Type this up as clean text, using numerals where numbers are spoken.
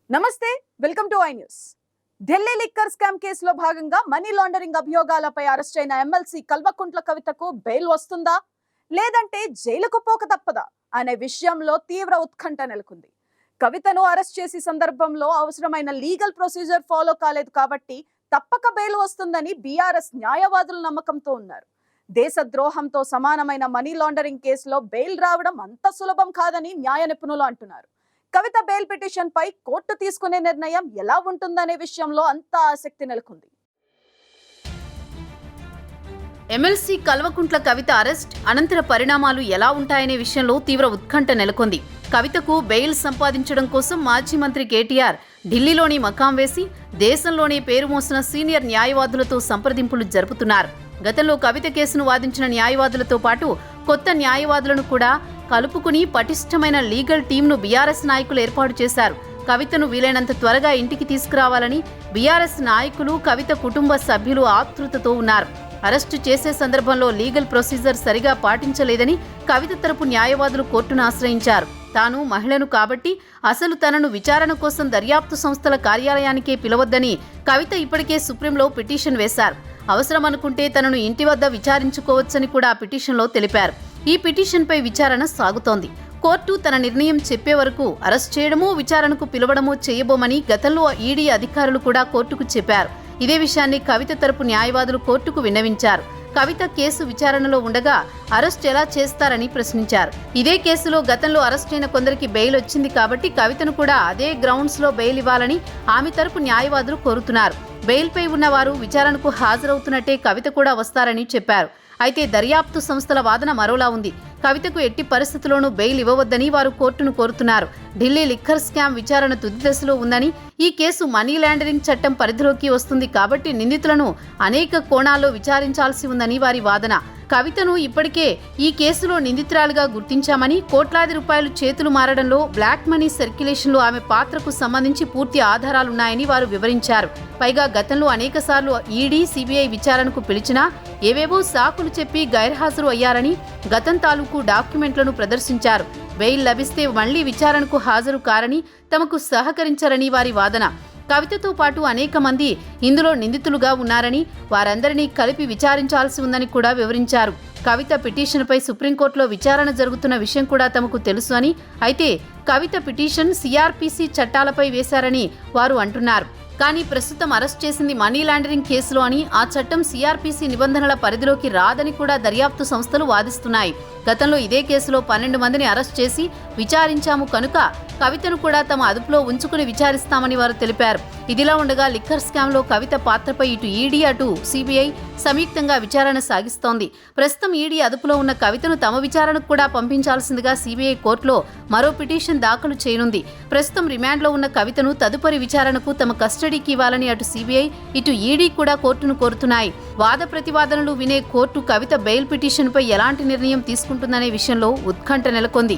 నమస్తే, welcome to I news. Delhi liquor scam కేసులో భాగంగా మనీ లాండరింగ్ అభియోగాలపై అరెస్ట్ అయిన ఎమ్మెల్సీ కల్వకుంట్ల కవితకు బెయిల్ వస్తుందా లేదంటే జైలుకు పోక తప్పదా అనే విషయంలో తీవ్ర ఉత్కంఠ నెలకొంది. కవితను అరెస్ట్ చేసే సందర్భంలో అవసరమైన లీగల్ ప్రొసీజర్ ఫాలో కాలేదు కాబట్టి తప్పక బెయిల్ వస్తుందని బీఆర్ఎస్ న్యాయవాదులు నమ్మకంతో ఉన్నారు. దేశద్రోహంతో సమానమైన మనీ లాండరింగ్ కేసులో బెయిల్ రావడం అంత సులభం కాదని న్యాయ నిపుణులు అంటున్నారు. కవిత బెయిల్ పిటిషన్ పై కోర్టు తీసుకునే నిర్ణయం ఎలా ఉంటుందనే విషయంలో అంత ఆసక్తి నెలకొంది. ఎమ్మెల్సీ కల్వకుంట్ల కవిత అరెస్ట్ అనంతర పరిణామాలు ఎలా ఉంటాయనే విషయంలో తీవ్ర ఉత్కంఠ నెలకొంది. కవితకు బెయిల్ సంపాదించడం కోసం మాజీ మంత్రి కేటీఆర్ ఢిల్లీలోని మకాం వేసి దేశంలోనే పేరు మోసిన సీనియర్ న్యాయవాదులతో సంప్రదింపులు జరుపుతున్నారు. గతంలో కవిత కేసును వాదించిన న్యాయవాదులతో పాటు కొత్త న్యాయవాదులను కూడా కలుపుకుని పటిష్టమైన లీగల్ టీంను బీఆర్ఎస్ నాయకులు ఏర్పాటు చేశారు. కవితను వీలైనంత త్వరగా ఇంటికి తీసుకురావాలని బీఆర్ఎస్ నాయకులు, కవిత కుటుంబ సభ్యులు ఆతృతతో ఉన్నారు. అరెస్టు చేసే సందర్భంలో లీగల్ ప్రొసీజర్ సరిగా పాటించలేదని కవిత తరపు న్యాయవాదులు కోర్టును ఆశ్రయించారు. తాను మహిళను కాబట్టి అసలు తనను విచారణ కోసం దర్యాప్తు సంస్థల కార్యాలయానికే పిలవద్దని కవిత ఇప్పటికే సుప్రీంలో పిటిషన్ వేశారు. అవసరం అనుకుంటే తనను ఇంటి వద్ద విచారించుకోవచ్చని కూడా ఆ పిటిషన్లో తెలిపారు. ఈ పిటిషన్పై విచారణ సాగుతోంది. కోర్టు తన నిర్ణయం చెప్పే వరకు అరెస్ట్ చేయడమో విచారణకు పిలవడమో చేయబోమని గతంలో ఈడీ అధికారులు కూడా కోర్టుకు చెప్పారు. ఇదే విషయాన్ని కవిత తరపు న్యాయవాదులు కోర్టుకు విన్నవించారు. కవిత కేసు విచారణలో ఉండగా అరెస్ట్ ఎలా చేస్తారని ప్రశ్నించారు. ఇదే కేసులో గతంలో అరెస్టైన కొందరికి బెయిల్ వచ్చింది కాబట్టి కవితను కూడా అదే గ్రౌండ్స్లో బెయిల్ ఇవ్వాలని ఆమె తరపు న్యాయవాదులు కోరుతున్నారు. బెయిల్పై ఉన్నవారు విచారణకు హాజరవుతున్నట్టే కవిత కూడా వస్తారని చెప్పారు. అయితే దర్యాప్తు సంస్థల వాదన మరోలా ఉంది. కవితకు ఎట్టి పరిస్థితుల్లోనూ బెయిల్ ఇవ్వవద్దని వారు కోర్టును కోరుతున్నారు. ఢిల్లీ లిక్కర్ స్కామ్ విచారణ తుది దశలో ఉందని, ఈ కేసు మనీ లాండరింగ్ చట్టం పరిధిలోకి వస్తుంది కాబట్టి నిందితులను అనేక కోణాల్లో విచారించాల్సి ఉందని వారి వాదన. కవితను ఇప్పటికే ఈ కేసులో నిందితురాలుగా గుర్తించామని, కోట్లాది రూపాయలు చేతులు మారడంలో, బ్లాక్ మనీ సర్క్యులేషన్లో ఆమె పాత్రకు సంబంధించి పూర్తి ఆధారాలున్నాయని వారు వివరించారు. పైగా గతంలో అనేకసార్లు ఈడీ, సిబిఐ విచారణకు పిలిచినా ఏవేవో సాకులు చెప్పి గైర్హాజరు అయ్యారని, గతం తాలూకు డాక్యుమెంట్లను ప్రదర్శించారు. బెయిల్ లభిస్తే మళ్లీ విచారణకు హాజరు కారని, తమకు సహకరించరని వారి వాదన. కవితతో పాటు అనేక మంది ఇందులో నిందితులుగా ఉన్నారని, వారందరినీ కలిపి విచారించాల్సి ఉందని కూడా వివరించారు. కవిత పిటిషన్పై సుప్రీంకోర్టులో విచారణ జరుగుతున్న విషయం కూడా తమకు తెలుసు అని, అయితే కవిత పిటిషన్ సిఆర్పిసి చట్టాలపై వేశారని వారు అంటున్నారు. కానీ ప్రస్తుతం అరెస్ట్ చేసింది మనీ లాండరింగ్ కేసులో అని, ఆ చట్టం సిఆర్పిసి నిబంధనల పరిధిలోకి రాదని కూడా దర్యాప్తు సంస్థలు వాదిస్తున్నాయి. గతంలో ఇదే కేసులో 12 మందిని అరెస్ట్ చేసి విచారించాము కనుక కవితను కూడా తమ అదుపులో ఉంచుకుని విచారిస్తామని వారు తెలిపారు. ఇదిలా ఉండగా లిక్కర్ స్కామ్లో కవిత పాత్రపై ఇటు ఈడీ, అటు సిబిఐ సంయుక్తంగా విచారణ సాగిస్తోంది. ప్రస్తుతం ఈడీ అదుపులో ఉన్న కవితను తమ విచారణకు కూడా పంపించాల్సిందిగా సిబిఐ కోర్టులో మరో పిటిషన్ దాఖలు చేయనుంది. ప్రస్తుతం రిమాండ్లో ఉన్న కవితను తదుపరి విచారణకు తమ కస్టడీకి ఇవ్వాలని అటు సిబిఐ, ఇటు ఈడీ కూడా కోర్టును కోరుతున్నాయి. వాద ప్రతివాదనలు వినే కోర్టు కవిత బెయిల్ పిటిషన్పై ఎలాంటి నిర్ణయం తీసుకుంటుందనే విషయంలో ఉత్కంఠ నెలకొంది.